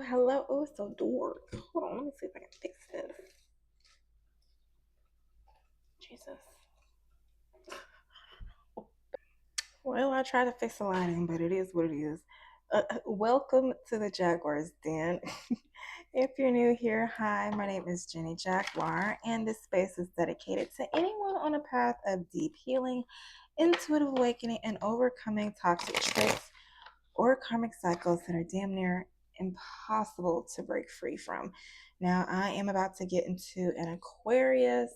Hello. Oh, it's so dark. Hold on, let me see if I can fix this. Jesus. Well, I try to fix the lighting, but it is what it is. Welcome to the Jaguar's Den. If you're new here, hi, my name is Jenny Jaguar, and this space is dedicated to anyone on a path of deep healing, intuitive awakening, and overcoming toxic traits or karmic cycles that are damn near impossible to break free from. Now, I am about to get into an Aquarius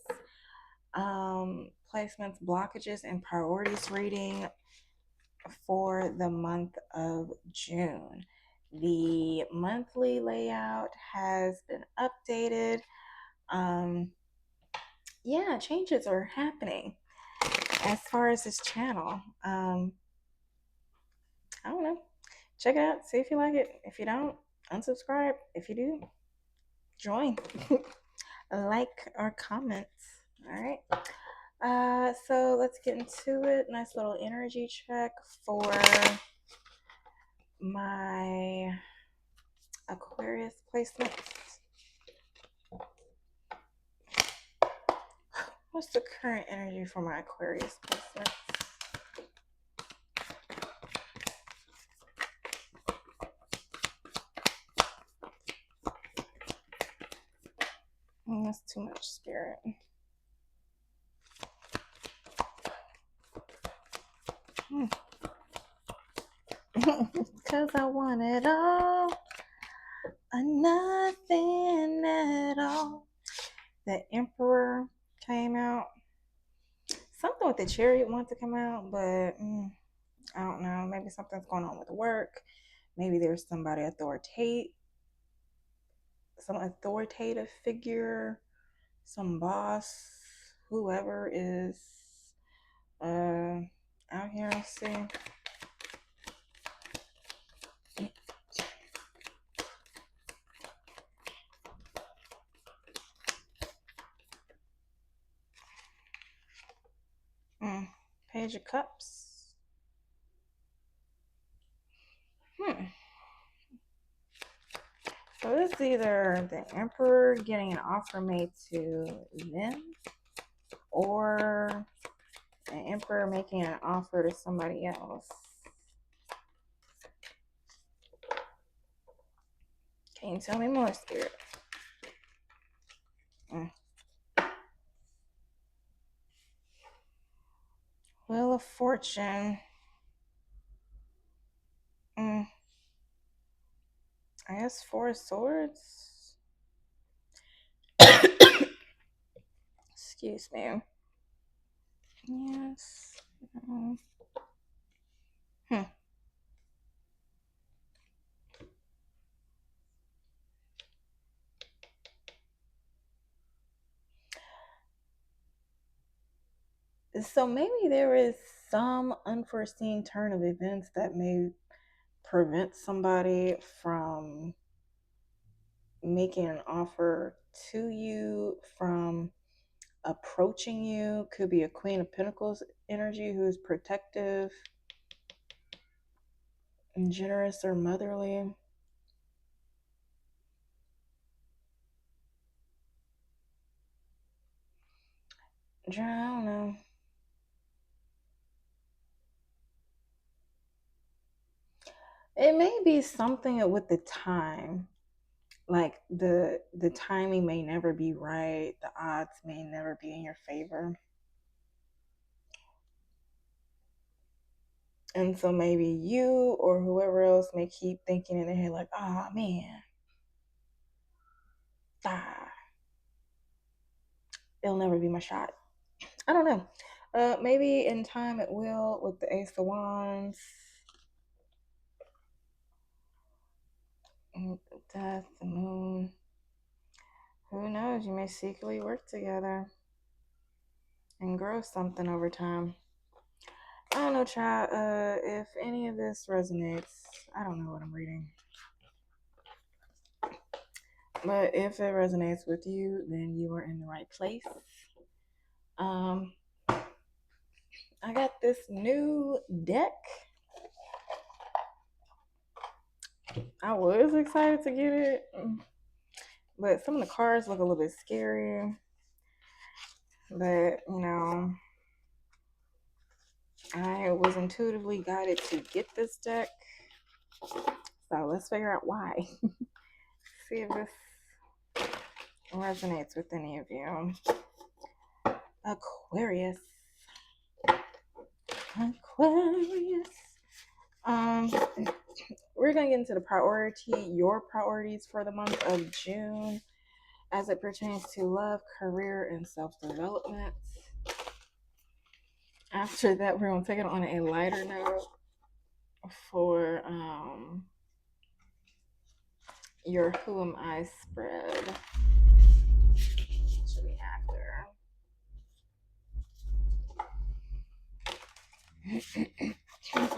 placements, blockages, and priorities reading for the month of June. The monthly layout has been updated. Changes are happening as far as this channel. I don't know. Check it out, see if you like it. If you don't, unsubscribe. If you do, join. Like or comment. All right. So let's get into it. Nice little energy check for my Aquarius placements. What's the current energy for my Aquarius placements? That's too much, spirit. Because I want it all or nothing at all. The Emperor came out. Something with the Chariot wanted to come out, but I don't know. Maybe something's going on with work. Maybe there's some authoritative figure, some boss, whoever is out here. Let's see. Page of Cups. So this is either the Emperor getting an offer made to them, or the Emperor making an offer to somebody else. Can you tell me more, Spirit? Wheel of Fortune. I guess 4 of Swords. Excuse me. Yes. So maybe there is some unforeseen turn of events that may prevent somebody from making an offer to you, from approaching you. Could be a Queen of Pentacles energy who is protective and generous or motherly. I don't know. It may be something with the time. Like the timing may never be right. The odds may never be in your favor. And so maybe you or whoever else may keep thinking in their head like, oh man, it'll never be my shot. I don't know. Maybe in time it will, with the Ace of Wands. Death, the Moon. Who knows? You may secretly work together and grow something over time. I don't know, child. If any of this resonates, I don't know what I'm reading. But if it resonates with you, then you are in the right place. I got this new deck. I was excited to get it, but some of the cards look a little bit scary. But I was intuitively guided to get this deck. So let's figure out why. See if this resonates with any of you. Aquarius. Aquarius. Um, we're gonna get into your priorities for the month of June as it pertains to love, career, and self-development. After that, we're gonna take it on a lighter note for your Who Am I spread. Should be after.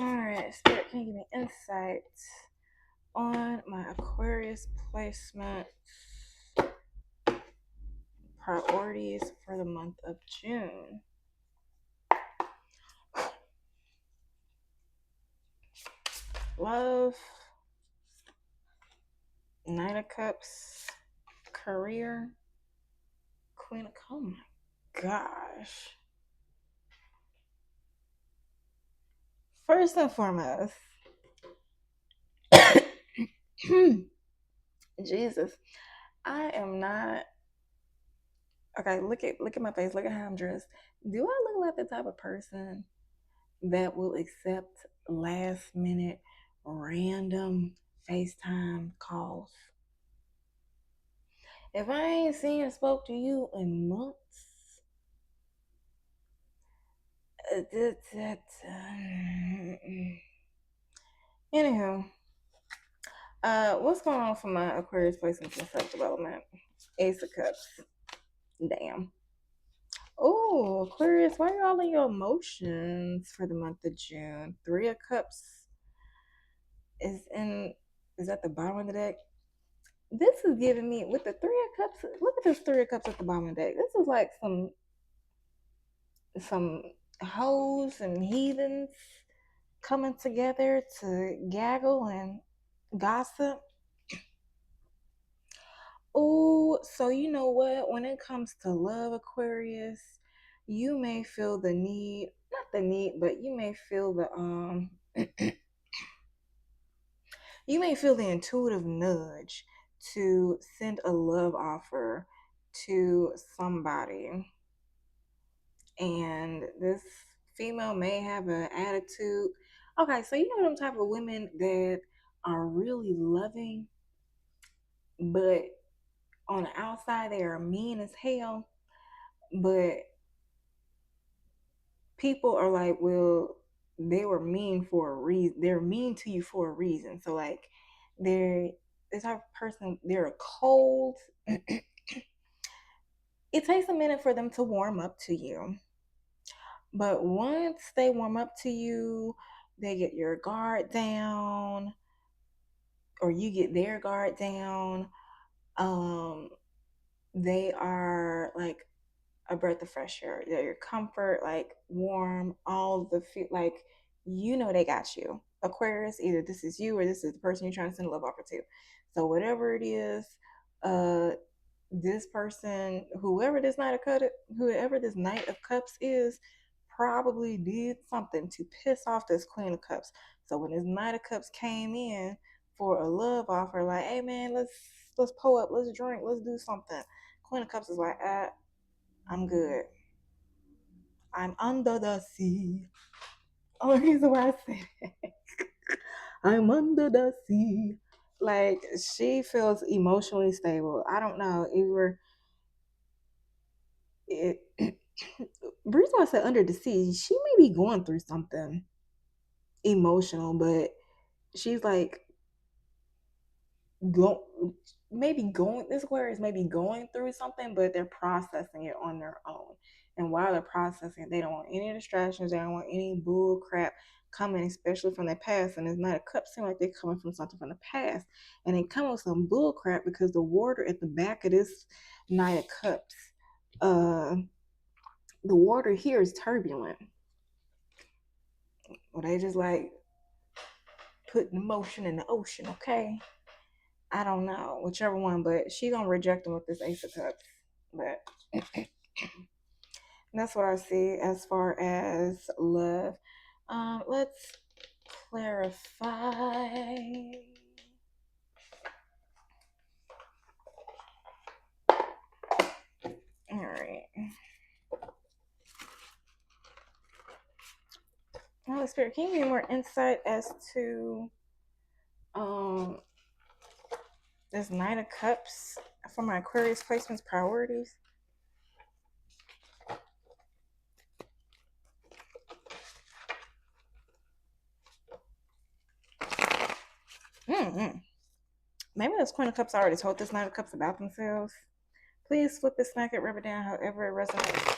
Alright, Spirit, can you give me insight on my Aquarius placement priorities for the month of June? Love, Knight of Cups, career, Queen of Cups. Oh my gosh. First and foremost, Jesus, I am not okay. Look at my face. Look at how I'm dressed. Do I look like the type of person that will accept last minute random FaceTime calls? If I ain't seen and spoke to you in months, anywho, what's going on for my Aquarius placements and self development? Ace of Cups. Damn. Oh, Aquarius, why are all in your emotions for the month of June? Three of Cups is at the bottom of the deck. This is giving me with the Three of Cups. Look at this Three of Cups at the bottom of the deck. This is like some hoes and heathens coming together to gaggle and gossip. Oh, so you know what? When it comes to love, Aquarius, you may feel the need, not the need, but you may feel the you may feel the intuitive nudge to send a love offer to somebody. And this female may have an attitude. Okay, so you know them type of women that are really loving, but on the outside they are mean as hell. But people are like, well, they were mean for a reason. They're mean to you for a reason. So like, they're this type of person. They're cold. It takes a minute for them to warm up to you, but once they warm up to you, they get your guard down, or you get their guard down. Um, they are like a breath of fresh air. They're your comfort, like warm, all the feel like they got you. Aquarius, either this is you or this is the person you're trying to send a love offer to. So whatever it is, uh this person, whoever this Knight of Cups is, probably did something to piss off this Queen of Cups. So when this Knight of Cups came in for a love offer, like, hey man, let's pull up, let's drink, let's do something. Queen of Cups is like, I'm good. I'm under the sea. Only reason why I say that. I'm under the sea. Like, she feels emotionally stable. I don't know. It, the reason why I said under the sea, she may be going through something emotional, but she's like go maybe going this Aquarius may be going through something, but they're processing it on their own. And while they're processing it, they don't want any distractions, they don't want any bull crap coming, especially from their past. And it's not a cup seem like they're coming from something from the past. And they come with some bull crap because the water at the back of this Knight of Cups, the water here is turbulent. Well, they just like putting emotion in the ocean, okay? I don't know, whichever one, but she gonna reject him with this Ace of Cups. But that's what I see as far as love. Let's clarify. All right. Holy Spirit, can you give me more insight as to um this Nine of Cups for my Aquarius placements priorities? Mm-hmm. Maybe this Queen of Cups already told this Nine of Cups about themselves. Please flip it, smack it, rub it down, however it resonates.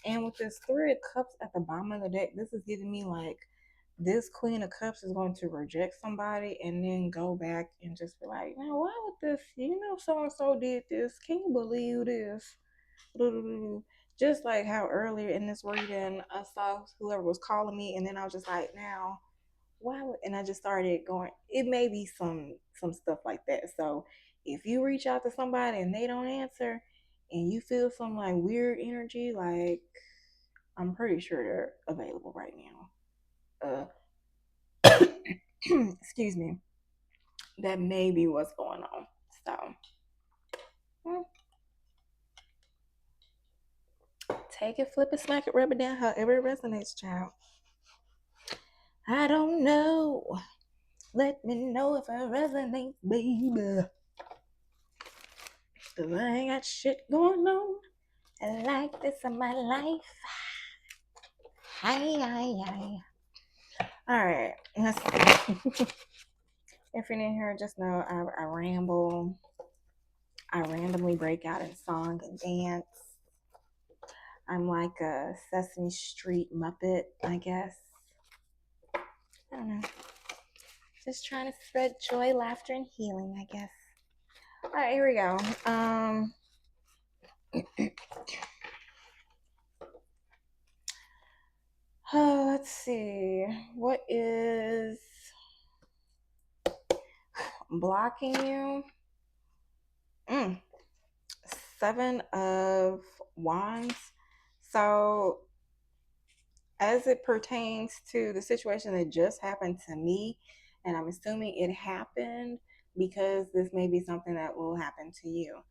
And with this Three of Cups at the bottom of the deck, this is giving me like this Queen of Cups is going to reject somebody and then go back and just be like, now why would this, so and so did this. Can you believe this? Just like how earlier in this reading I saw whoever was calling me, and then I was just like, now why would, and I just started going, it may be some stuff like that. So if you reach out to somebody and they don't answer and you feel some like weird energy, like I'm pretty sure they're available right now. Excuse me. That may be what's going on. So take it, flip it, smack it, rub it down, however it resonates, child. I don't know. Let me know if it resonates, baby. Cause I ain't got shit going on like this in my life. Hi, hi, hi. All right. If you're new here, just know I ramble. I randomly break out in song and dance. I'm like a Sesame Street Muppet, I guess. I don't know. Just trying to spread joy, laughter, and healing, I guess. All right, here we go. Oh, let's see. What is blocking you? Seven of Wands. So, as it pertains to the situation that just happened to me, and I'm assuming it happened because this may be something that will happen to you.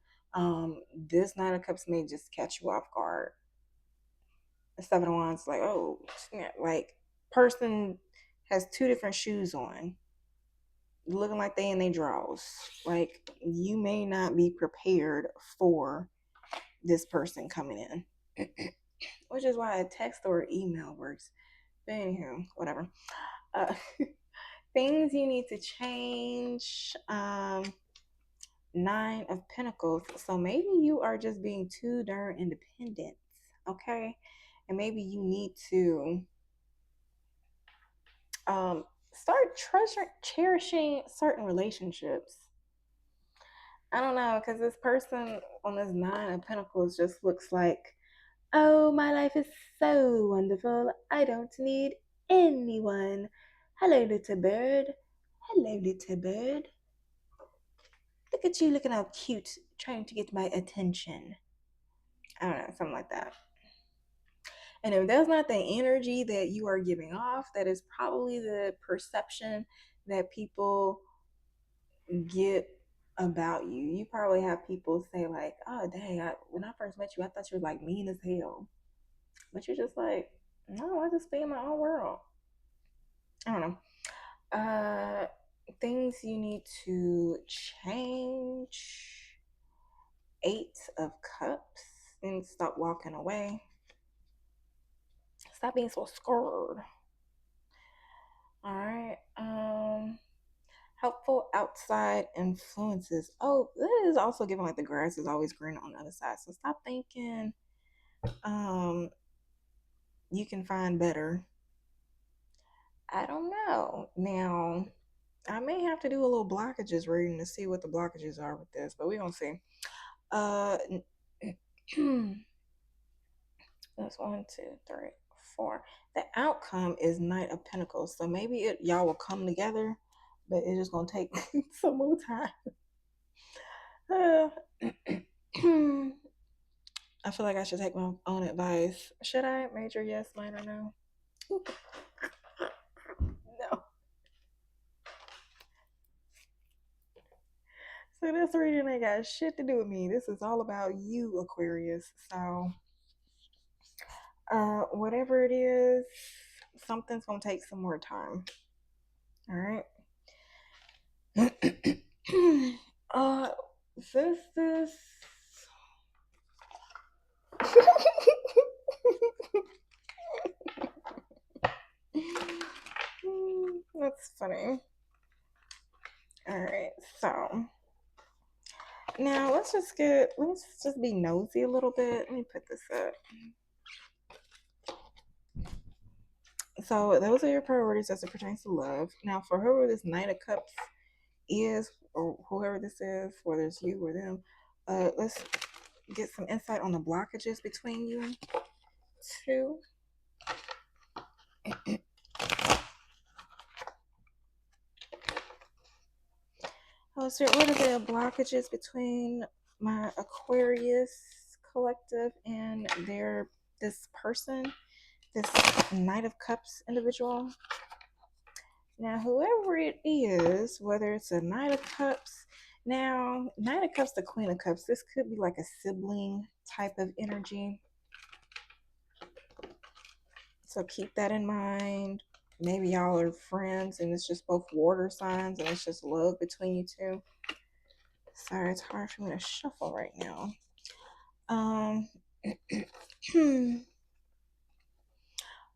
This Nine of Cups may just catch you off guard. The Seven of Wands, like, oh, yeah, like person has two different shoes on, looking like they in their drawers. Like you may not be prepared for this person coming in, which is why a text or email works. But anywho, whatever. Uh, things you need to change. Nine of Pentacles. So maybe you are just being too darn independent, okay? And maybe you need to start cherishing certain relationships. I don't know, because this person on this Nine of Pentacles just looks like, oh, my life is so wonderful. I don't need anyone. Hello, little bird. Hello, little bird. Look at you looking all cute, trying to get my attention. I don't know, something like that. And if that's not the energy that you are giving off, that is probably the perception that people get about you. You probably have people say like, "Oh, dang! When I first met you, I thought you were like mean as hell," but you're just like, "No, I just be in my own world." I don't know. Things you need to change. Eight of Cups. And stop walking away. Stop being so scared. All right. Helpful outside influences. Oh, that is also given like the grass is always green on the other side. So stop thinking you can find better. I don't know. Now, I may have to do a little blockages reading to see what the blockages are with this, but we're gonna see. That's 1, 2, 3, 4. The outcome is Knight of Pentacles. So maybe y'all will come together. but it's just gonna take some more time. Uh, I feel like I should take my own advice. Should I? Major yes, minor no? No. So this reading ain't got shit to do with me. This is all about you, Aquarius. So, whatever it is, something's gonna take some more time. All right. uh, this. That's funny. All right, so now let's just be nosy a little bit. Let me put this up. So those are your priorities as it pertains to love. Now, for whoever this Knight of Cups is, or whoever this is, whether it's you or them, let's get some insight on the blockages between you two. Oh, so what are the blockages between my Aquarius collective and this person, this Knight of Cups individual? Now, whoever it is, whether it's a Knight of Cups, now Knight of Cups to Queen of Cups, this could be like a sibling type of energy. So keep that in mind. Maybe y'all are friends and it's just both water signs and it's just love between you two. Sorry, it's hard for me to shuffle right now.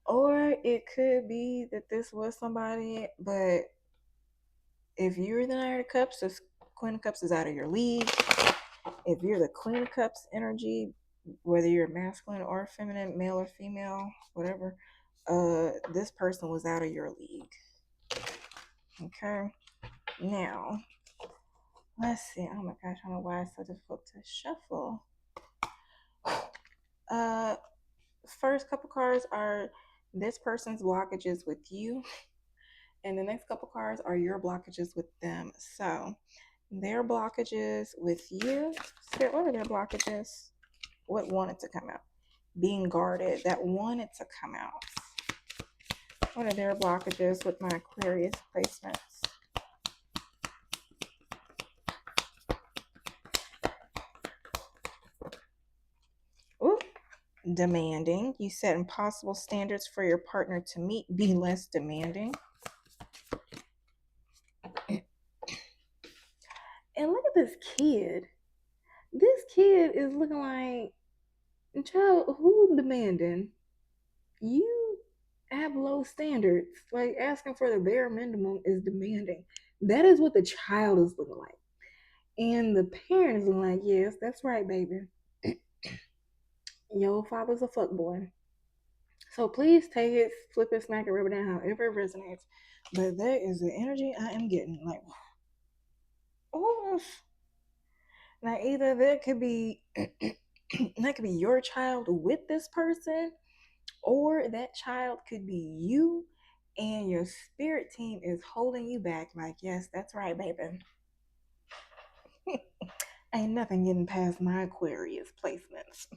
Or it could be that this was somebody, but if you're the Knight of Cups, this Queen of Cups is out of your league. If you're the Queen of Cups energy, whether you're masculine or feminine, male or female, whatever, this person was out of your league. Okay. Now, let's see. Oh my gosh, I don't know why it's so difficult to shuffle. First couple cards are this person's blockages with you, and the next couple cards are your blockages with them. So, their blockages with you. Spirit, what are their blockages? What wanted to come out? Being guarded, that wanted to come out. What are their blockages with my Aquarius placements? Ooh, demanding. You set impossible standards for your partner to meet. Be less demanding. And look at this kid. This kid is looking like, child, who demanding? You have low standards. Like asking for the bare minimum is demanding. That is what the child is looking like. And the parents are like, yes, that's right, baby. Your father's a fuckboy. So please take it, flip it, smack it, rub it down, however it resonates. But that is the energy I am getting. Like, oh, now either that could be that could be your child with this person, or that child could be you, and your spirit team is holding you back. Like, yes, that's right, baby. Ain't nothing getting past my Aquarius placements.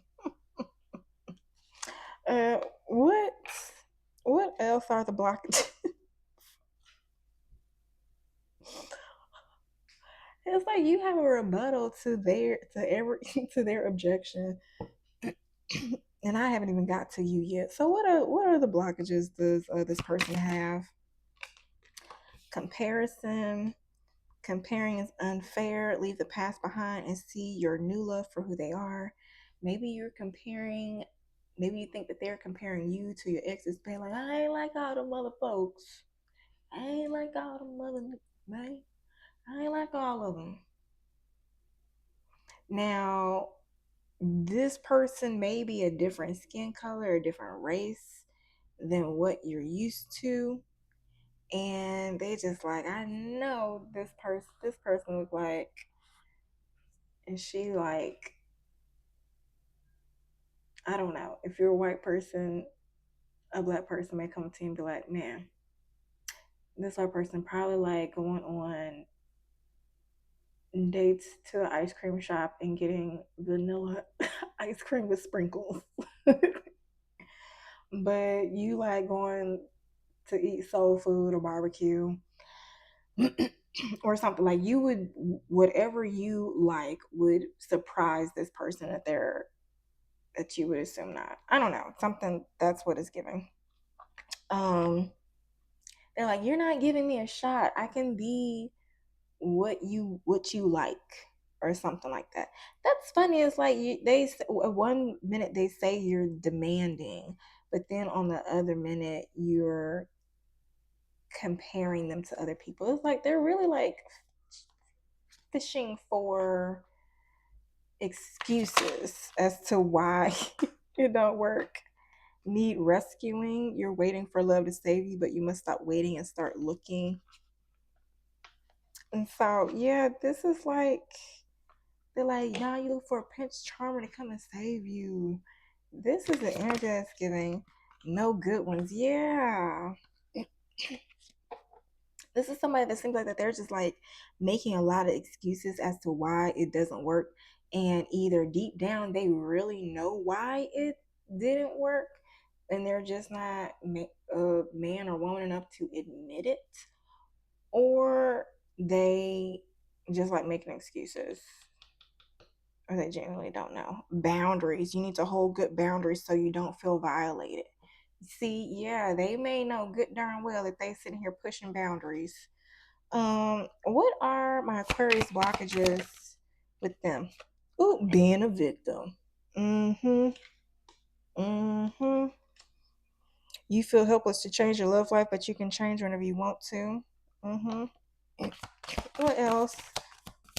Uh, what? What else are the blockages? It's like you have a rebuttal to their objection, and I haven't even got to you yet. So what are the blockages does this person have? Comparison. Comparing is unfair. Leave the past behind and see your new love for who they are. Maybe you're comparing. Maybe you think that they're comparing you to your exes, being like, I ain't like all them other folks. I ain't like all them other man. I ain't like all of them. Now, this person may be a different skin color, a different race than what you're used to. And they just like, I know this person was like, and she like, I don't know. If you're a white person, a black person may come to you and be like, man, this other person probably like going on dates to the ice cream shop and getting vanilla ice cream with sprinkles. But you like going to eat soul food or barbecue or something, like you would, whatever you like would surprise this person that they're, that you would assume not. I don't know, something, that's what it's giving. Um they're like, you're not giving me a shot. I can be what you like, or something like that. That's funny. It's like one minute they say you're demanding, but then on the other minute you're comparing them to other people. It's like they're really like fishing for excuses as to why it don't work. Need rescuing, you're waiting for love to save you, but you must stop waiting and start looking. And so yeah, this is like, they're like, nah, you look for a Prince Charmer to come and save you. This is an energy that's giving no good ones. Yeah. This is somebody that seems like that they're just like making a lot of excuses as to why it doesn't work. And either deep down they really know why it didn't work, and they're just not a man or woman enough to admit it, or they just like making excuses, or they genuinely don't know. Boundaries. You need to hold good boundaries so you don't feel violated. See, yeah, they may know good darn well that they sitting here pushing boundaries. What are my Aquarius blockages with them? Ooh, being a victim. Mm-hmm. Mm-hmm. You feel helpless to change your love life, but you can change whenever you want to. Mm-hmm. What else?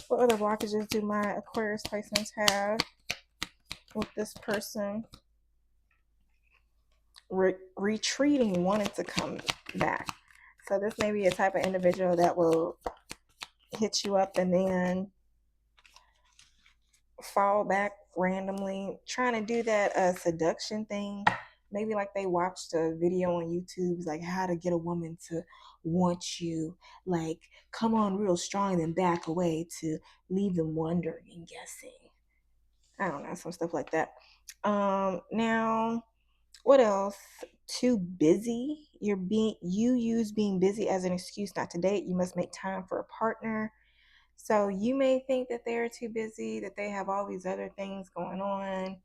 What other blockages do my Aquarius placements have with this person? Retreating, wanting to come back. So this may be a type of individual that will hit you up and then fall back randomly, trying to do that seduction thing. Maybe like they watched a video on YouTube, like how to get a woman to want you, like come on real strong, then back away to leave them wondering and guessing. I don't know, some stuff like that. Now, what else? Too busy. You use being busy as an excuse not to date. You must make time for a partner. So you may think that they're too busy, that they have all these other things going on,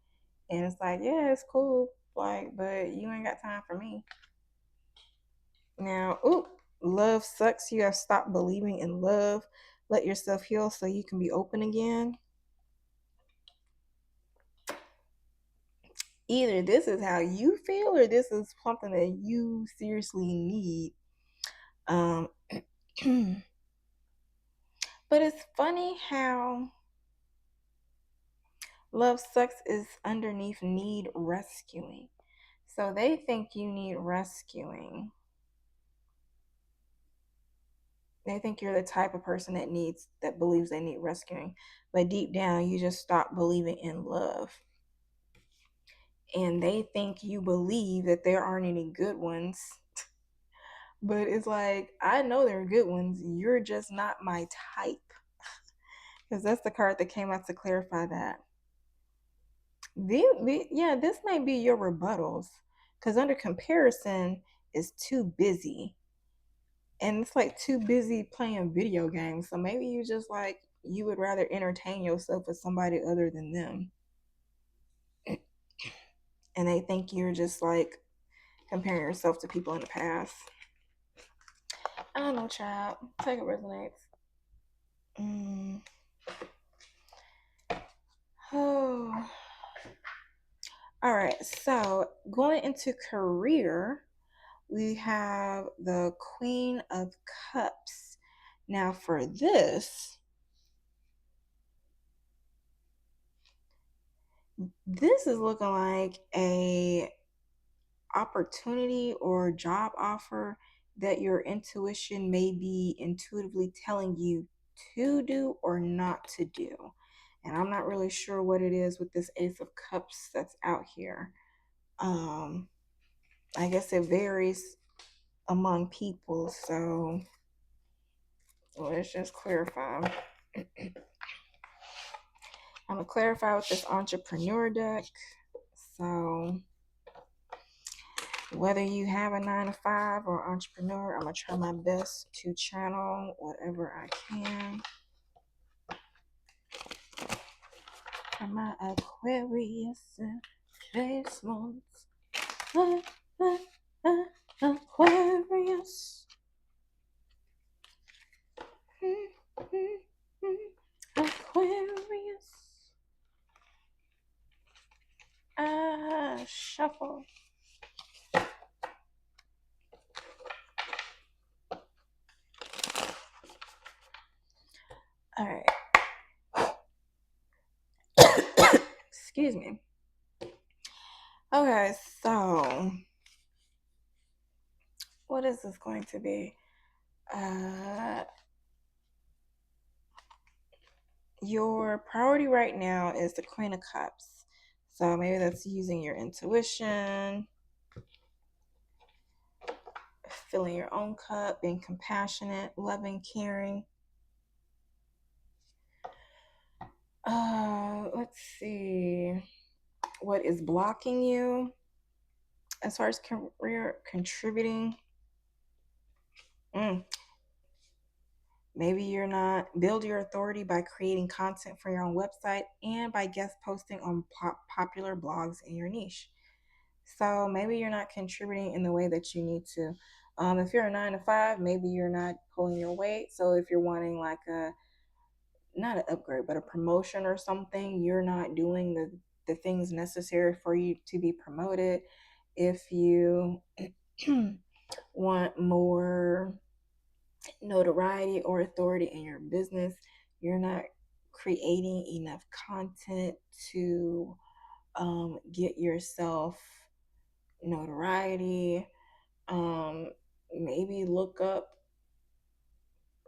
and it's like, yeah, it's cool, like, but you ain't got time for me. Now, ooh, love sucks. You have stopped believing in love. Let yourself heal so you can be open again. Either this is how you feel, or this is something that you seriously need. Um, but it's funny how love sucks is underneath need rescuing. So they think you need rescuing. They think you're the type of person that believes they need rescuing. But deep down, you just stop believing in love. And they think you believe that there aren't any good ones. But it's like, I know there are good ones. You're just not my type. Because that's the card that came out to clarify that. Yeah, this might be your rebuttals. Because under comparison is too busy. And it's like too busy playing video games. So maybe you just like, you would rather entertain yourself with somebody other than them. And they think you're just like comparing yourself to people in the past. I don't know, child. Take it resonates. Oh. All right. So going into career, we have the Queen of Cups. Now for this is looking like a opportunity or job offer that your intuition may be intuitively telling you to do or not to do. And I'm not really sure what it is with this Ace of Cups that's out here. I guess it varies among people. So let's just clarify. I'm going to clarify with this entrepreneur deck. So whether you have a 9 to 5 or entrepreneur, I'm going to try my best to channel whatever I can. And my Aquarius placements. Aquarius. Aquarius. Shuffle. All right. Excuse me. Okay, so what is this going to be? Your priority right now is the Queen of Cups. So maybe that's using your intuition, filling your own cup, being compassionate, loving, caring. Let's see. What is blocking you as far as career contributing? Maybe you're not. Build your authority by creating content for your own website and by guest posting on popular blogs in your niche. So maybe you're not contributing in the way that you need to. If you're a 9 to 5, maybe you're not pulling your weight. So if you're wanting like not an upgrade, but a promotion or something, you're not doing the things necessary for you to be promoted. If you want more notoriety or authority in your business, you're not creating enough content to get yourself notoriety. Maybe look up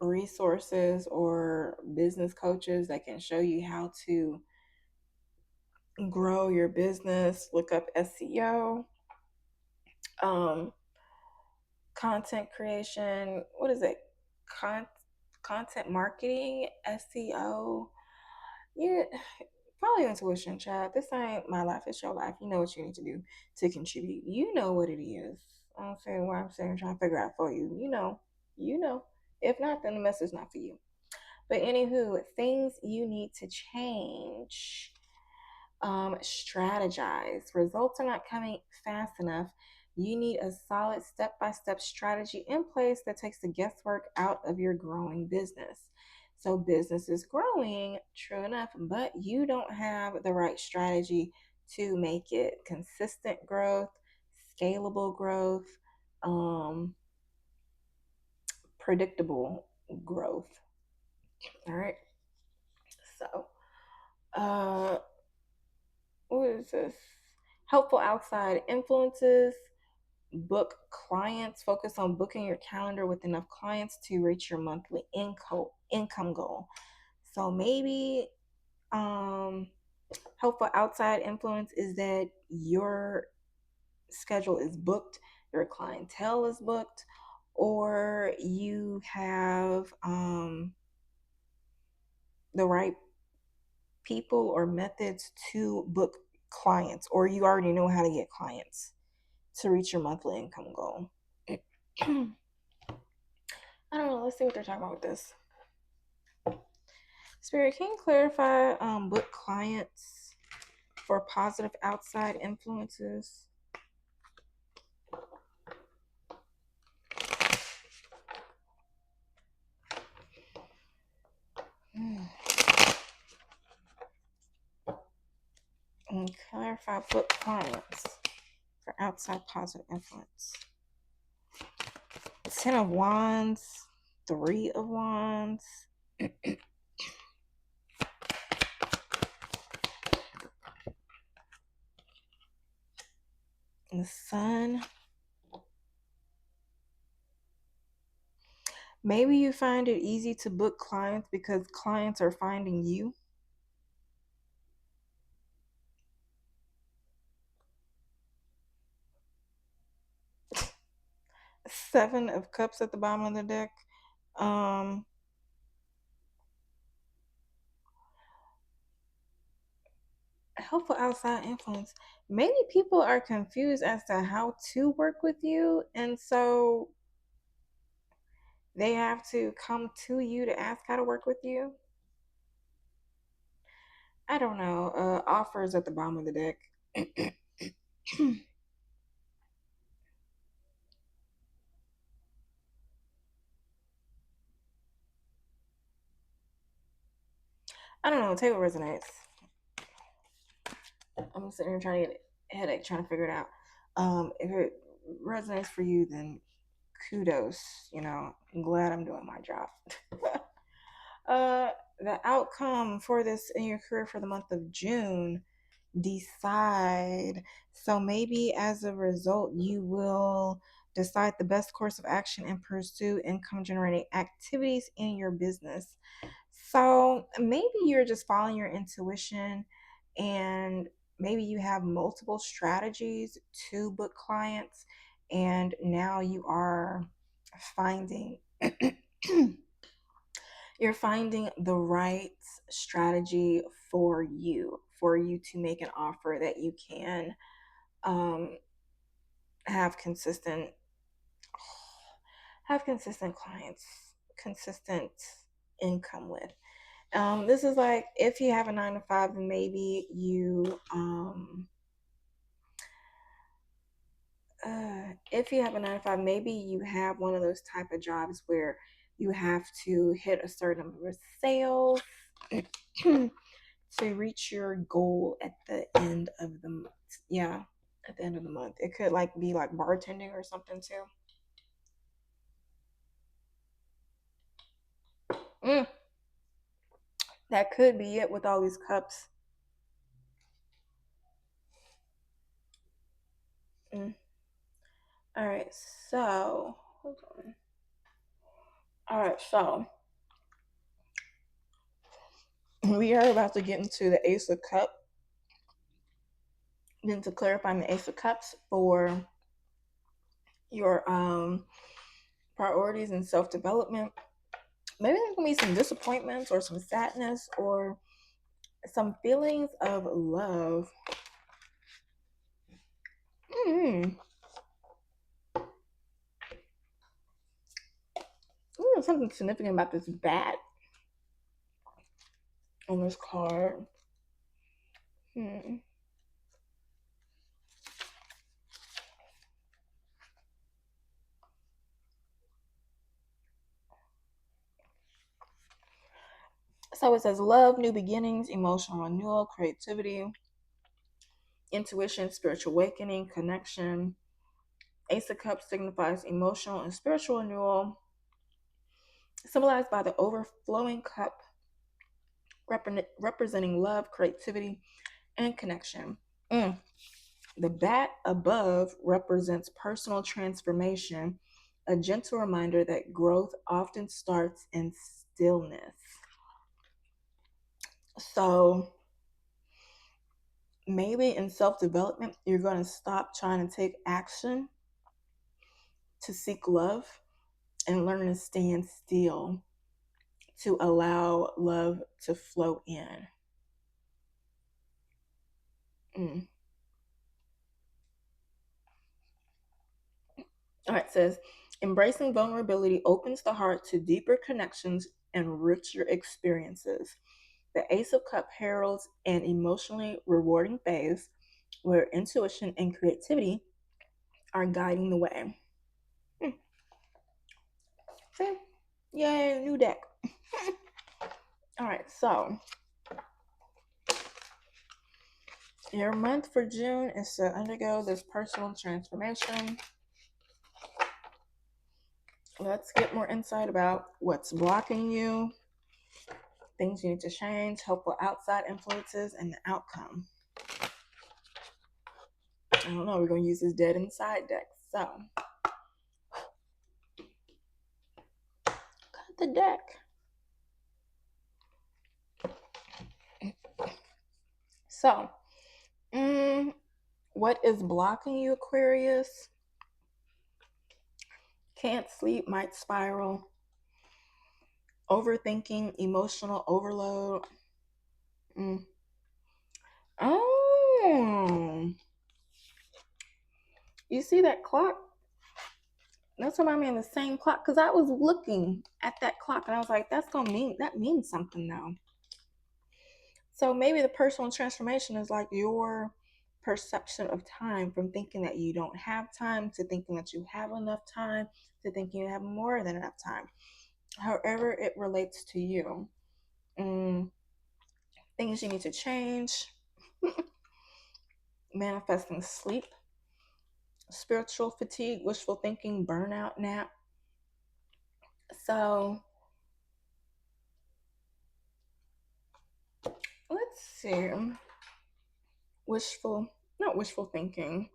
resources or business coaches that can show you how to grow your business. Look up SEO, content creation. What is it? Content marketing, SEO. Yeah, follow your intuition, child. This ain't my life, it's your life. You know what you need to do to contribute. You know what it is. I don't say what I'm saying, trying to figure out for you. You know. If not, then the message not for you. But anywho, things you need to change. Strategize. Results are not coming fast enough. You need a solid step-by-step strategy in place that takes the guesswork out of your growing business. So business is growing, true enough, but you don't have the right strategy to make it consistent growth, scalable growth, predictable growth. All right. So, what is this? Helpful outside influences. Book clients. Focus on booking your calendar with enough clients to reach your monthly income goal. So maybe helpful outside influence is that your schedule is booked, your clientele is booked, or you have the right people or methods to book clients, or you already know how to get clients to reach your monthly income goal. I don't know. Let's see what they're talking about with this. Spirit, can you clarify book clients for positive outside influences? And clarify book clients for outside positive influence. 10 of Wands, 3 of Wands. The Sun. Maybe you find it easy to book clients because clients are finding you. Seven of Cups at the bottom of the deck. Helpful outside influence. Maybe people are confused as to how to work with you, and so they have to come to you to ask how to work with you. I don't know. Offers at the bottom of the deck. I don't know. Take what resonates. I'm sitting here trying to get a headache, trying to figure it out. If it resonates for you, then kudos. I'm glad I'm doing my job. uh, the outcome for this in your career for the month of June, decide. So maybe as a result, you will decide the best course of action and pursue income generating activities in your business. So maybe you're just following your intuition, and maybe you have multiple strategies to book clients, and now you are finding you're finding the right strategy for you to make an offer that you can um, have consistent clients, consistent income with. This is like if you have a 9 to 5, then maybe if you have a 9 to 5, maybe you have one of those type of jobs where you have to hit a certain number of sales to reach your goal at the end of the month. Yeah, at the end of the month. It could like be like bartending or something too. Mm, that could be it with all these cups. Mm. All right, so hold on. All right, so we are about to get into the Ace of Cups. Then to clarify the Ace of Cups for your priorities and self development. Maybe there's gonna be some disappointments or some sadness or some feelings of love. Mm. There's something significant about this bat on this card. Hmm. So it says love, new beginnings, emotional renewal, creativity, intuition, spiritual awakening, connection. Ace of Cups signifies emotional and spiritual renewal, symbolized by the overflowing cup, representing love, creativity, and connection. Mm. The bat above represents personal transformation, a gentle reminder that growth often starts in stillness. So maybe in self development, you're going to stop trying to take action to seek love and learn to stand still to allow love to flow in. Mm. All right, it says embracing vulnerability opens the heart to deeper connections and richer experiences. The Ace of Cups heralds an emotionally rewarding phase where intuition and creativity are guiding the way. Hmm. See? Yay, new deck. All right, so your month for June is to undergo this personal transformation. Let's get more insight about what's blocking you, things you need to change, helpful outside influences, and the outcome. I don't know, we're going to use this dead inside deck. So, cut the deck. So, what is blocking you, Aquarius? Can't sleep, might spiral. Overthinking, emotional overload. Mm. Oh, you see that clock? That's what I mean, the same clock. Because I was looking at that clock and I was like, that means something now. So maybe the personal transformation is like your perception of time, from thinking that you don't have time to thinking that you have enough time to thinking you have more than enough time. However, it relates to you. Mm, things you need to change, manifesting sleep, spiritual fatigue, wishful thinking, burnout, nap. So let's see. Wishful, not wishful thinking.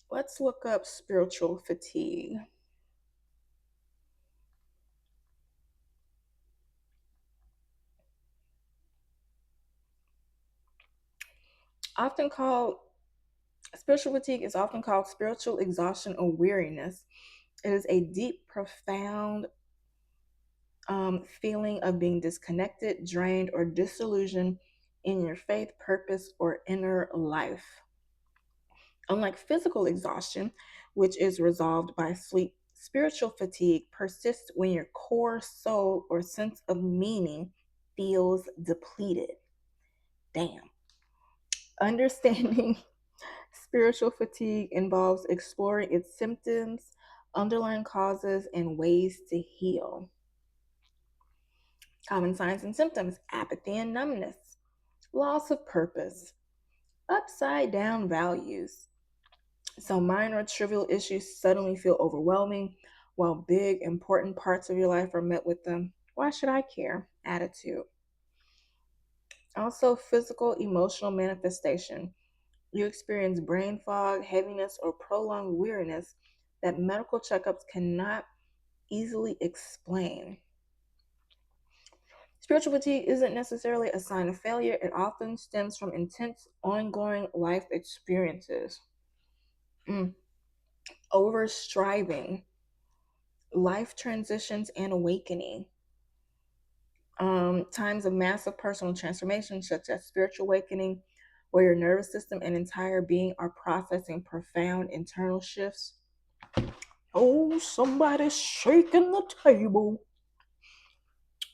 Let's look up spiritual fatigue. Often called Spiritual fatigue is often called spiritual exhaustion or weariness. It is a deep, profound feeling of being disconnected, drained, or disillusioned in your faith, purpose, or inner life. Unlike physical exhaustion, which is resolved by sleep, spiritual fatigue persists when your core soul or sense of meaning feels depleted. Damn. Understanding spiritual fatigue involves exploring its symptoms, underlying causes, and ways to heal. Common signs and symptoms: apathy and numbness, loss of purpose, upside down values. So, minor trivial issues suddenly feel overwhelming, while big, important parts of your life are met with the "why should I care" attitude. Also, physical, emotional manifestation. You experience brain fog, heaviness, or prolonged weariness that medical checkups cannot easily explain. Spiritual fatigue isn't necessarily a sign of failure, it often stems from intense, ongoing life experiences. Mm. Over striving, life transitions, and awakening. Times of massive personal transformation, such as spiritual awakening, where your nervous system and entire being are processing profound internal shifts. Oh, somebody's shaking the table.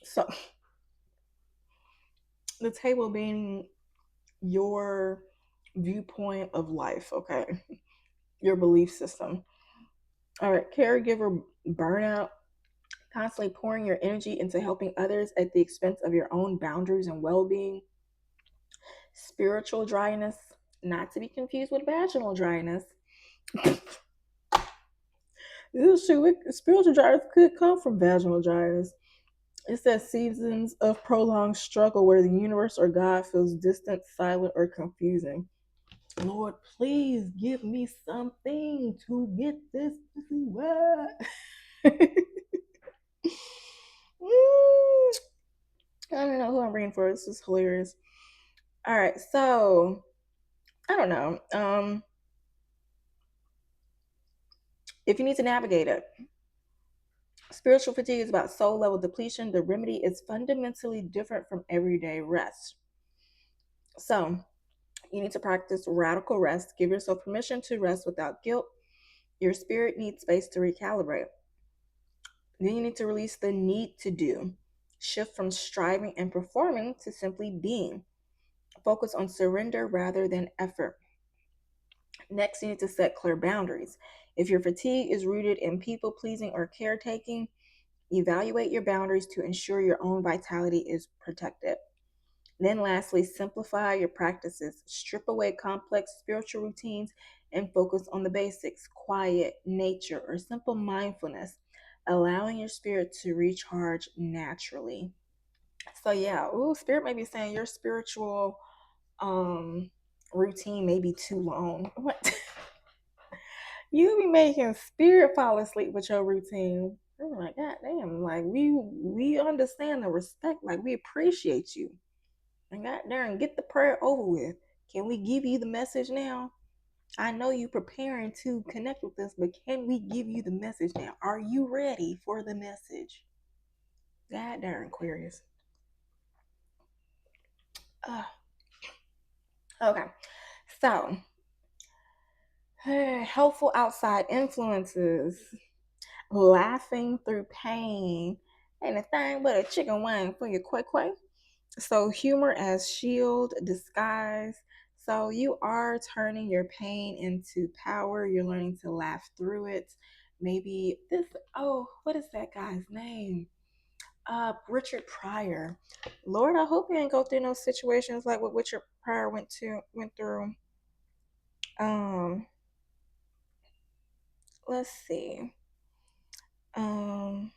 So, the table being your viewpoint of life, okay? Your belief system. All right, caregiver burnout, constantly pouring your energy into helping others at the expense of your own boundaries and well being. Spiritual dryness, not to be confused with vaginal dryness. Spiritual dryness could come from vaginal dryness. It says seasons of prolonged struggle where the universe or God feels distant, silent, or confusing. Lord, please give me something to get this pussy wet. I don't know who I'm reading for. This is hilarious. All right, so I don't know. If you need to navigate it, spiritual fatigue is about soul level depletion. The remedy is fundamentally different from everyday rest. So you need to practice radical rest. Give yourself permission to rest without guilt. Your spirit needs space to recalibrate. Then you need to release the need to do. Shift from striving and performing to simply being. Focus on surrender rather than effort. Next, you need to set clear boundaries. If your fatigue is rooted in people pleasing or caretaking, evaluate your boundaries to ensure your own vitality is protected. Then, lastly, simplify your practices. Strip away complex spiritual routines and focus on the basics: quiet, nature, or simple mindfulness, allowing your spirit to recharge naturally. So, yeah, ooh, spirit may be saying your spiritual um routine may be too long. What? You be making spirit fall asleep with your routine. I'm like, God damn, like we understand and respect, like we appreciate you. And God darn, get the prayer over with. Can we give you the message now? I know you preparing to connect with us, but can we give you the message now? Are you ready for the message? God darn Aquarius. Uh, okay. So, helpful outside influences, laughing through pain, ain't a thing but a chicken wing for your quay quay. So, humor as shield, disguise. So, you are turning your pain into power. You're learning to laugh through it. Maybe this, oh, what is that guy's name? Richard Pryor. Lord, I hope you ain't go through no situations like what Richard Pryor went through. Um, let's see. Um,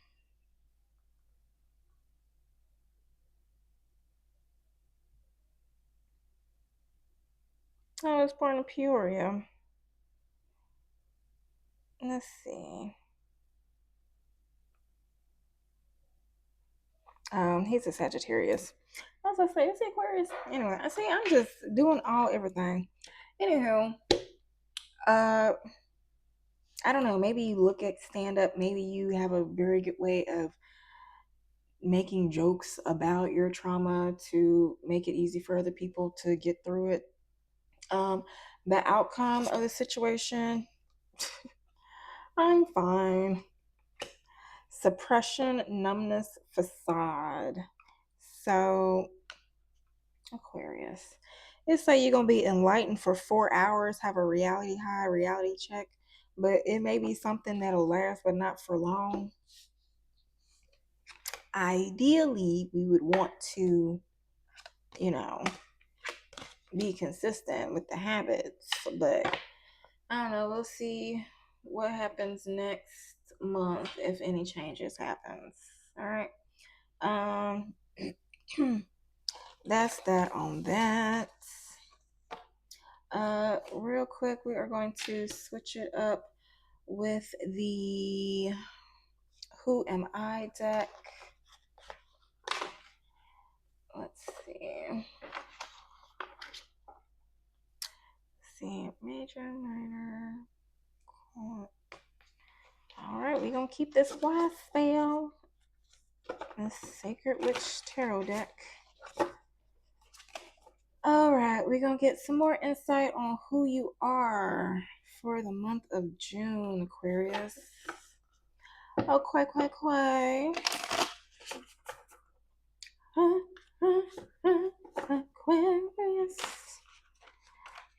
I was born in Peoria. Let's see. He's a Sagittarius. I was gonna say, is he Aquarius? Anyway, I see. I'm just doing everything. Anywho, uh, I don't know. Maybe you look at stand up. Maybe you have a very good way of making jokes about your trauma to make it easy for other people to get through it. Um, the outcome of the situation, I'm fine. Suppression, numbness, facade. So, Aquarius. It's like you're gonna be enlightened for 4 hours, have a reality high, reality check, but it may be something that'll last, but not for long. Ideally, we would want to, you know, be consistent with the habits, but I don't know. We'll see what happens next month if any changes happens. All right. Um, that's that on that. Real quick, we are going to switch it up with the Who Am I deck. Let's see. Major, minor. All right, we're gonna keep this wise spell. The Sacred Witch Tarot deck. All right, we're gonna get some more insight on who you are for the month of June, Aquarius. Oh, quay. Aquarius.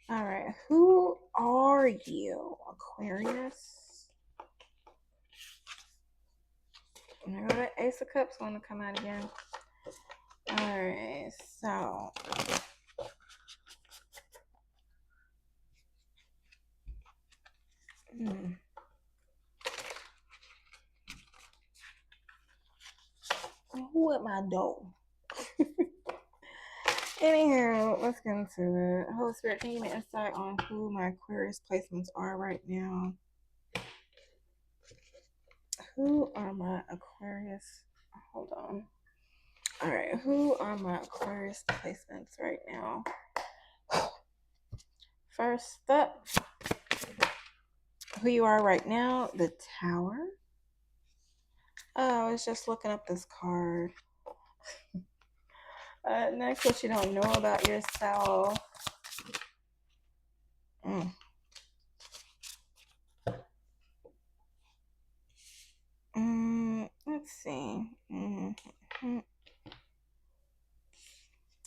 All right, who are you, Aquarius? And I go to Ace of Cups want to come out again. All right, so who at my door? Anyhow, let's get into it. Holy Spirit, can you give me insight on who my Aquarius placements are right now? Who are my Aquarius? Hold on. All right, who are my Aquarius placements right now? First up, who you are right now, the Tower. Oh, I was just looking up this card. Next, what you don't know about yourself. Let's see.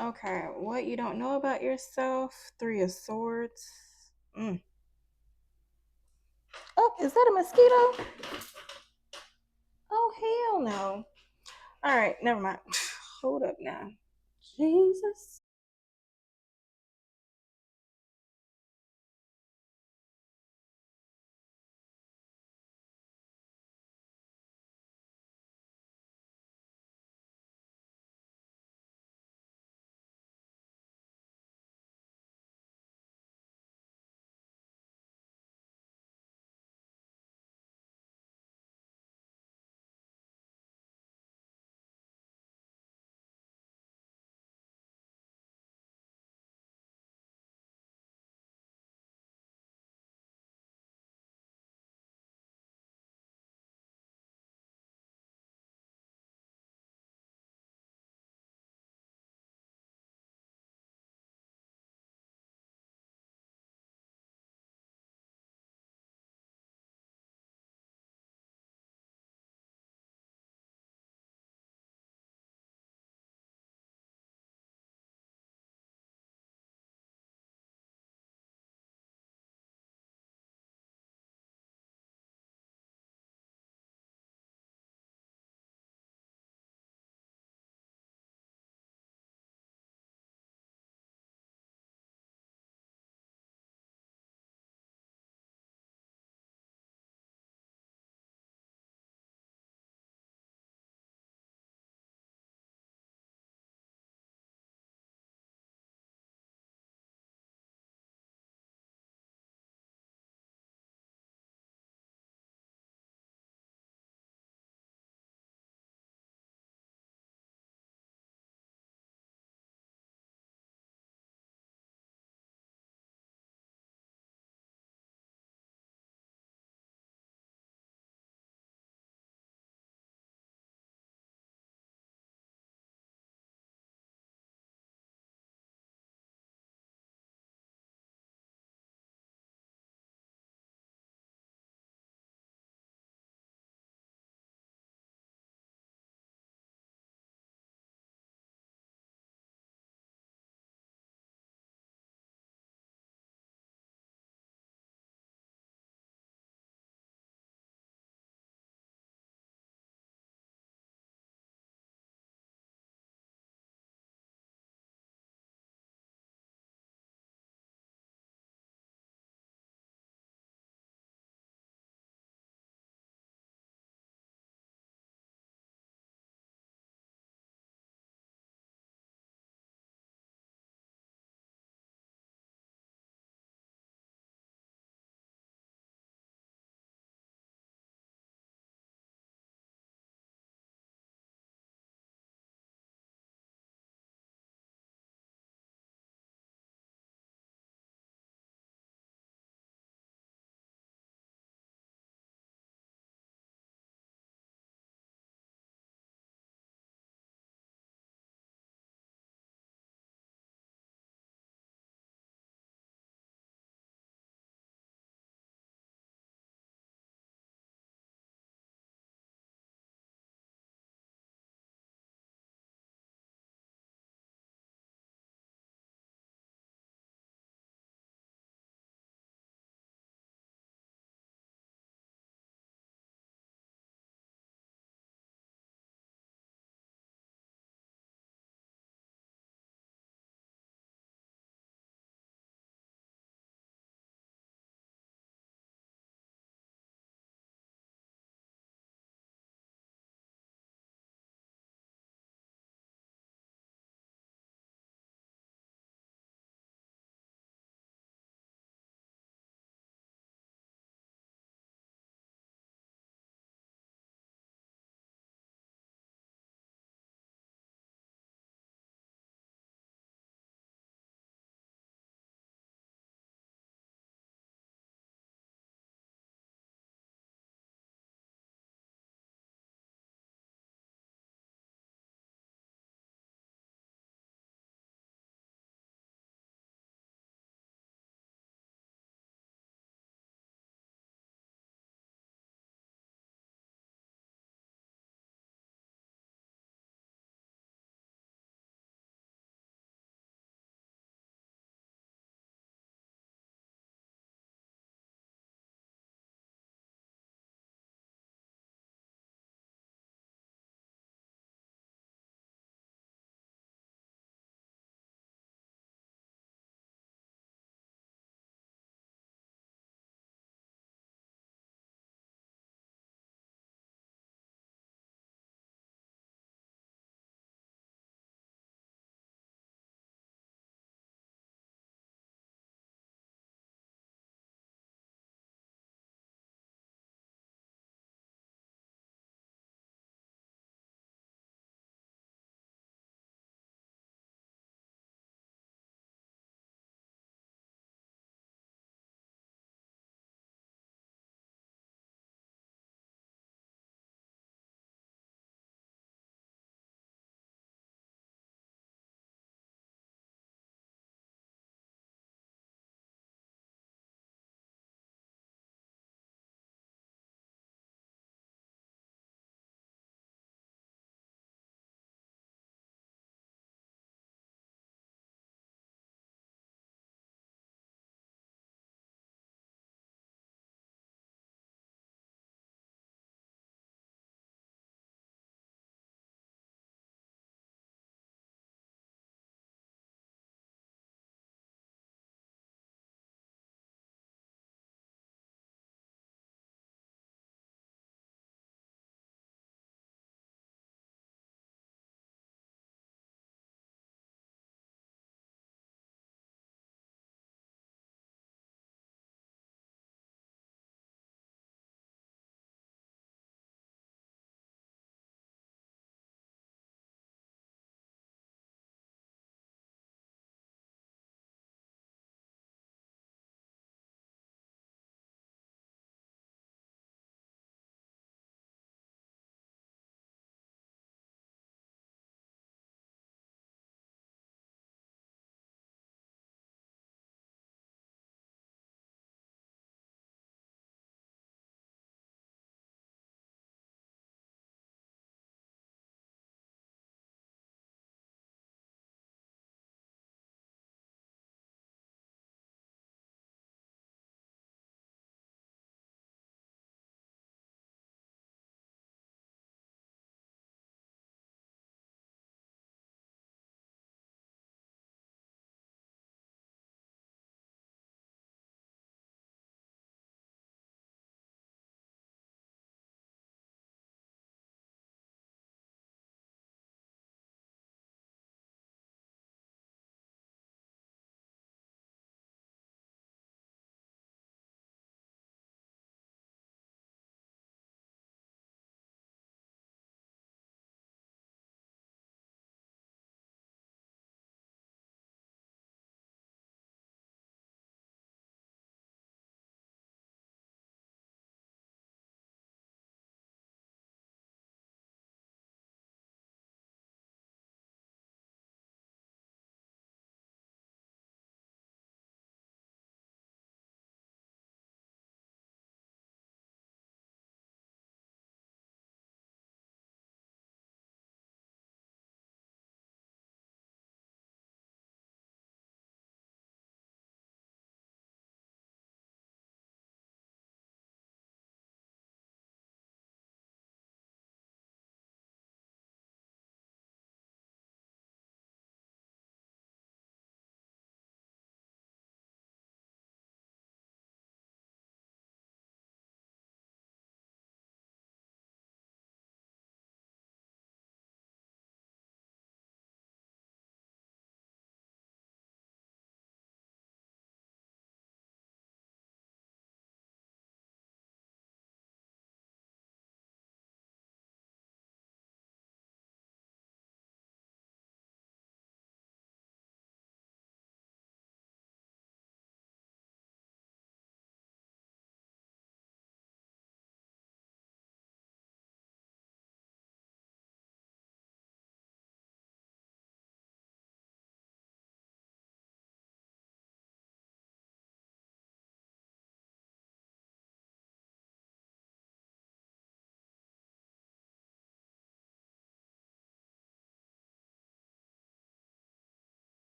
Okay, what you don't know about yourself. 3 of Swords. Oh, is that a mosquito? Oh, hell no. All right, never mind. Hold up now. Jesus.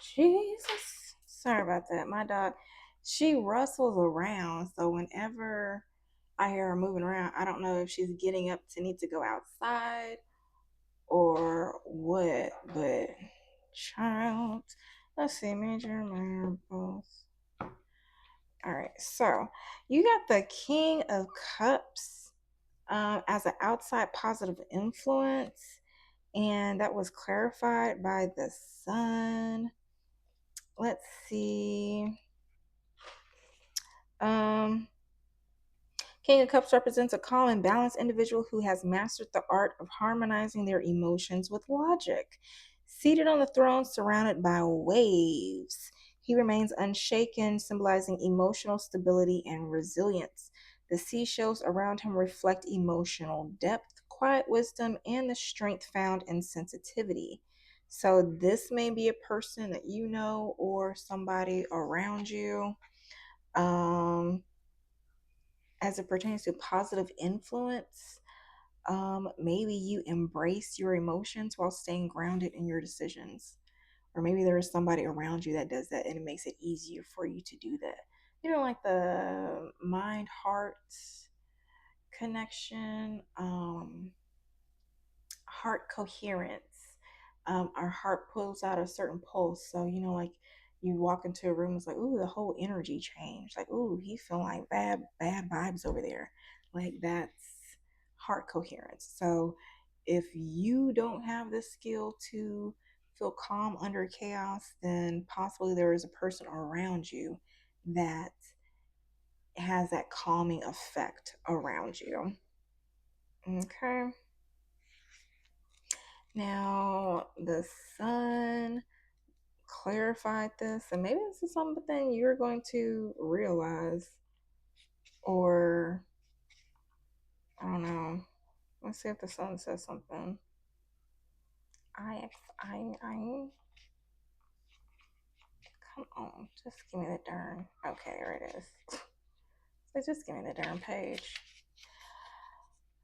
Jesus. Sorry about that. My dog, she rustles around. So whenever I hear her moving around, I don't know if she's getting up to need to go outside or what. But child, let's see, major marbles. All right, so you got the King of Cups as an outside positive influence, and that was clarified by the Sun. Let's see. Um, King of Cups represents a calm and balanced individual who has mastered the art of harmonizing their emotions with logic. Seated on the throne surrounded by waves, he remains unshaken, symbolizing emotional stability and resilience. The seashells around him reflect emotional depth, quiet wisdom, and the strength found in sensitivity. So, this may be a person that you know or somebody around you. Um, as it pertains to positive influence, maybe you embrace your emotions while staying grounded in your decisions. Or maybe there is somebody around you that does that and it makes it easier for you to do that. You know, like the mind heart connection, heart coherence. Our heart pulls out a certain pulse. So, you know, like you walk into a room, it's like, ooh, the whole energy changed. Like, ooh, he feeling like bad vibes over there. Like that's heart coherence. So if you don't have the skill to feel calm under chaos, then possibly there is a person around you that has that calming effect around you. Okay. Now the Sun clarified this, and maybe this is something you're going to realize, or I don't know. Let's see if the Sun says something. I come on, just give me the darn. Okay, there it is. So just give me the darn page.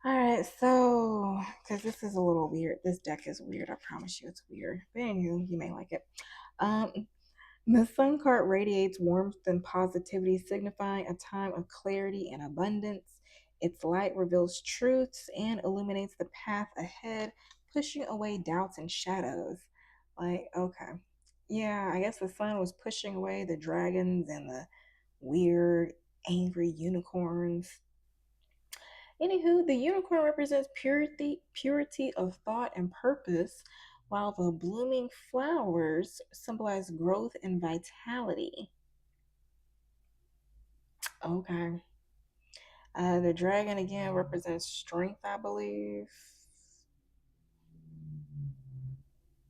All right, so because this is a little weird. This deck is weird. I promise you, it's weird. But anywho, you may like it. Um, The sun card radiates warmth and positivity, signifying a time of clarity and abundance. Its light reveals truths and illuminates the path ahead, pushing away doubts and shadows. Like, okay. Yeah, I guess the sun was pushing away the dragons and the weird, angry unicorns. Anywho, the unicorn represents purity of thought and purpose, while the blooming flowers symbolize growth and vitality. Okay. The dragon again represents strength, I believe.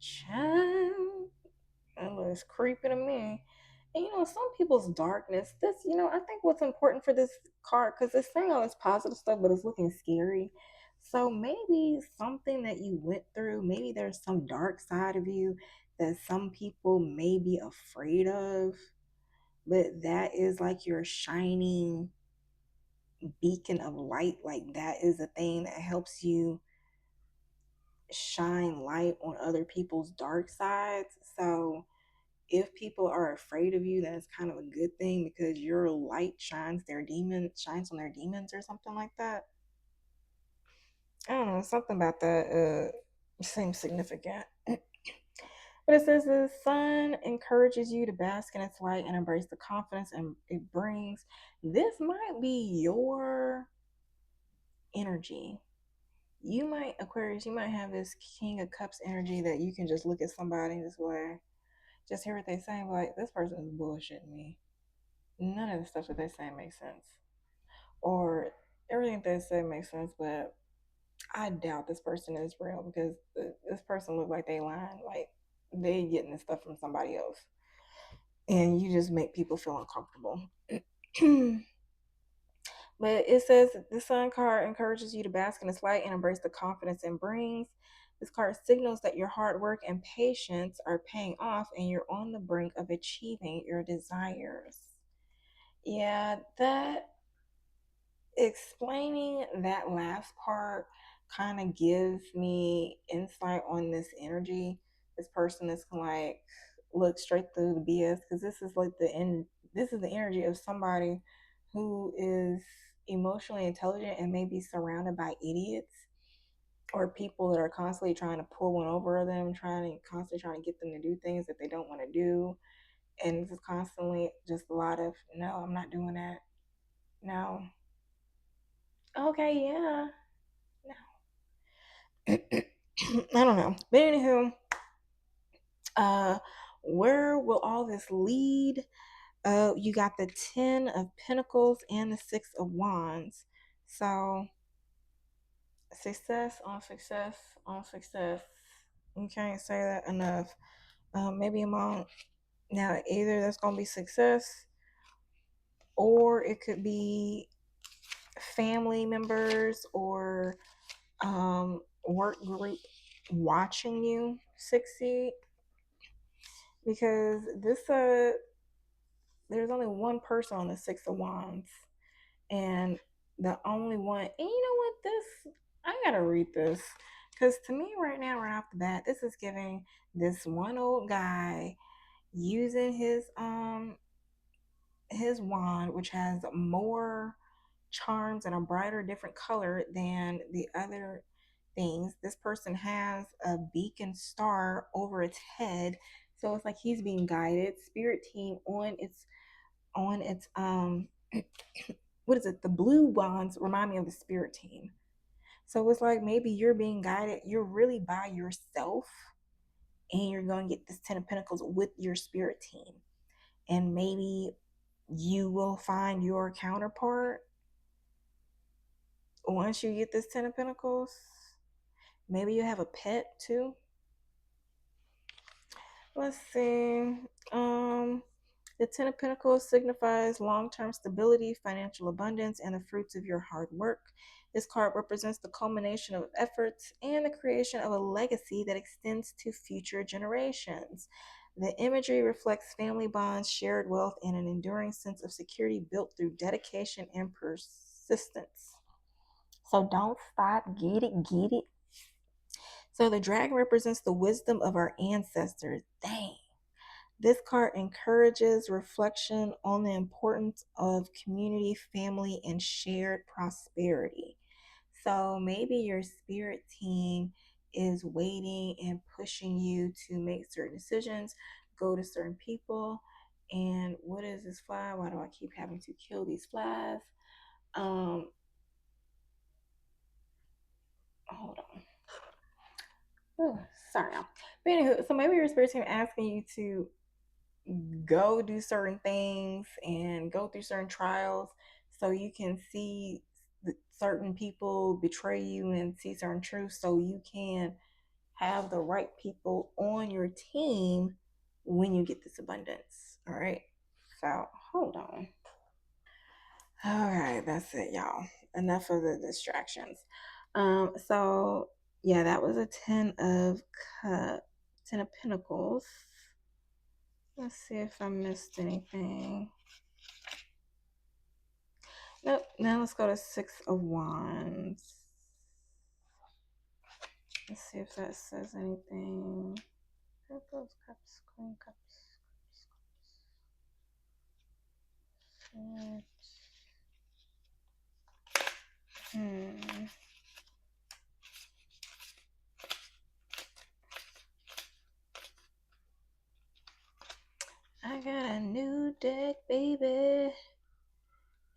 Child, that looks creepy to me. And you know, some people's darkness, this, you know, I think what's important for this card, because it's saying all this positive stuff, but it's looking scary. So maybe something that you went through, maybe there's some dark side of you that some people may be afraid of, but that is like your shining beacon of light. Like that is a thing that helps you shine light on other people's dark sides. So if people are afraid of you, that's kind of a good thing because your light shines on their demons or something like that. I don't know, something about that seems significant. But it says the sun encourages you to bask in its light and embrace the confidence and it brings. This might be your energy. You might, Aquarius, you might have this King of Cups energy that you can just look at somebody this way, just hear what they say, like, this person is bullshitting me. None of the stuff that they say makes sense. Or everything they say makes sense, but I doubt this person is real because this person look like they lying, like they getting this stuff from somebody else. And you just make people feel uncomfortable. But it says the sun card encourages you to bask in its light and embrace the confidence it brings. This card signals that your hard work and patience are paying off and you're on the brink of achieving your desires. Yeah, that explaining that last part kind of gives me insight on this energy. This person is like, look straight through the BS, because this is like this is the energy of somebody who is emotionally intelligent and may be surrounded by idiots or people that are constantly trying to pull one over them, constantly trying to get them to do things that they don't want to do. And it's constantly just a lot of, no, I'm not doing that. No. Okay, yeah. No. I don't know. But anywho, uh, where will all this lead? You got the 10 of Pentacles and the 6 of Wands. So, success on success on success. You can't say that enough. Maybe I'm on. Now, either that's going to be success or it could be family members or work group watching you succeed, because there's only one person on the 6 of Wands, and the only one, and you know what, this, I gotta read this, because to me right now, right off the bat, this is giving this one old guy using his wand, which has more charms and a brighter different color than the other things. This person has a beacon star over its head, so it's like he's being guided. Spirit team on its what is it, the blue wands remind me of the spirit team. So it's like maybe you're being guided, you're really by yourself, and you're going to get this 10 of Pentacles with your spirit team, and maybe you will find your counterpart once you get this 10 of Pentacles. Maybe you have a pet too. Let's see. Um, the 10 of Pentacles signifies long-term stability, financial abundance, and the fruits of your hard work. This card represents the culmination of efforts and the creation of a legacy that extends to future generations. The imagery reflects family bonds, shared wealth, and an enduring sense of security built through dedication and persistence. So don't stop, get it, get it. So the dragon represents the wisdom of our ancestors. Dang. This card encourages reflection on the importance of community, family, and shared prosperity. So maybe your spirit team is waiting and pushing you to make certain decisions, go to certain people. And what is this fly? Why do I keep having to kill these flies? Hold on. Oh, sorry. But anywho, so maybe your spirit team asking you to go do certain things and go through certain trials so you can see certain people betray you and see certain truths, so you can have the right people on your team when you get this abundance. All right. So hold on. All right, that's it, y'all. Enough of the distractions. So yeah, that was a 10 of cups, 10 of Pentacles. Let's see if I missed anything. Nope. Now let's go to 6 of Wands. Let's see if that says anything. Pentacles, Cups, Queen Cups. I got a new deck, baby,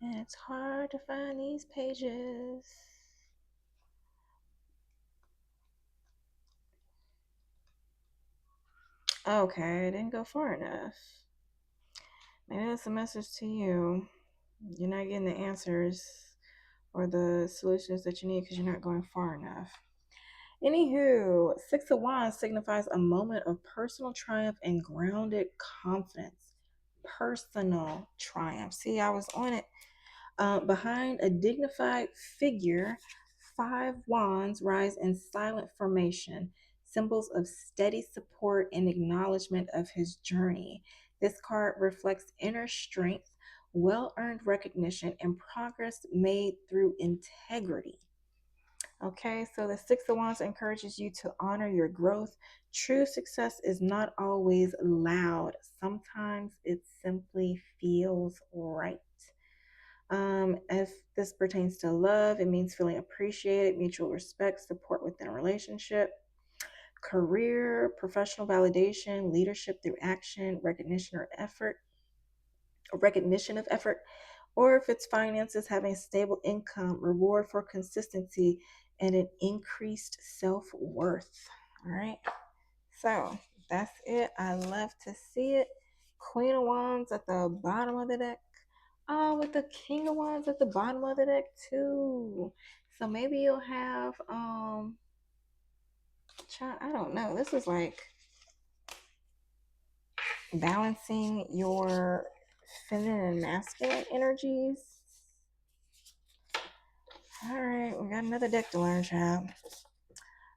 and it's hard to find these pages. Okay, it didn't go far enough. Maybe that's a message to you. You're not getting the answers or the solutions that you need because you're not going far enough. Anywho, 6 of Wands signifies a moment of personal triumph and grounded confidence. Personal triumph. See, I was on it. Behind a dignified figure, 5 wands rise in silent formation, symbols of steady support and acknowledgement of his journey. This card reflects inner strength, well earned recognition, and progress made through integrity. Okay, so the Six of Wands encourages you to honor your growth. True success is not always loud. Sometimes it simply feels right. If this pertains to love, it means feeling appreciated, mutual respect, support within a relationship, career, professional validation, leadership through action, recognition of effort, or if it's finances, having stable income, reward for consistency, and an increased self-worth. All right. So that's it. I love to see it. Queen of Wands at the bottom of the deck. With the King of Wands at the bottom of the deck too. So maybe you'll have I don't know. This is like balancing your feminine and masculine energies. All right, we got another deck to learn, child.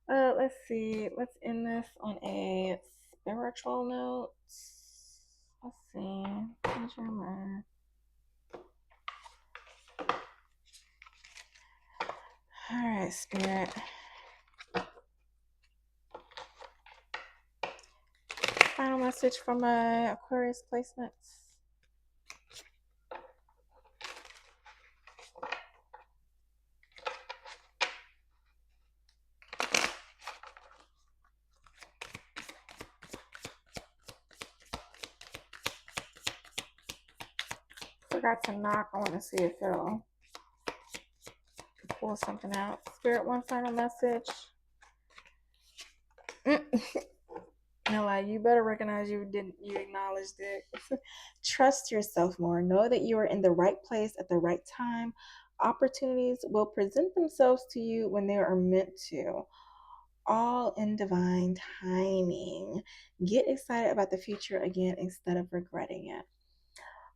Let's see. Let's end this on a spiritual note. Let's see. What's your mind? All right, Spirit. Final message from my Aquarius placements. Forgot to knock. I want to see if it'll pull something out. Spirit, one final message. No lie, you better recognize you acknowledged it. Trust yourself more. Know that you are in the right place at the right time. Opportunities will present themselves to you when they are meant to. All in divine timing. Get excited about the future again instead of regretting it.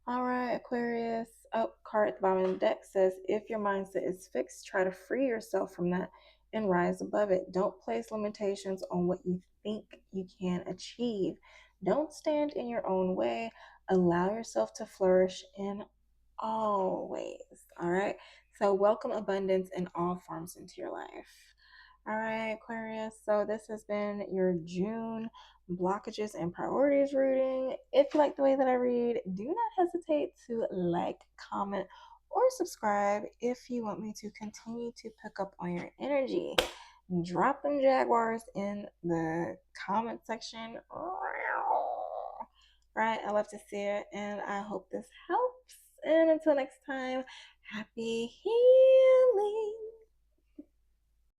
All right, Aquarius. Oh, card at the bottom of the deck says, if your mindset is fixed, try to free yourself from that and rise above it. Don't place limitations on what you think you can achieve. Don't stand in your own way. Allow yourself to flourish in all ways. All right. So, welcome abundance in all forms into your life. All right, Aquarius. So, this has been your June blockages and priorities reading. If you like the way that I read, do not hesitate to like, comment, or subscribe if you want me to continue to pick up on your energy. Drop them Jaguars in the comment section. Right, I love to see it, and I hope this helps. And until next time, happy healing.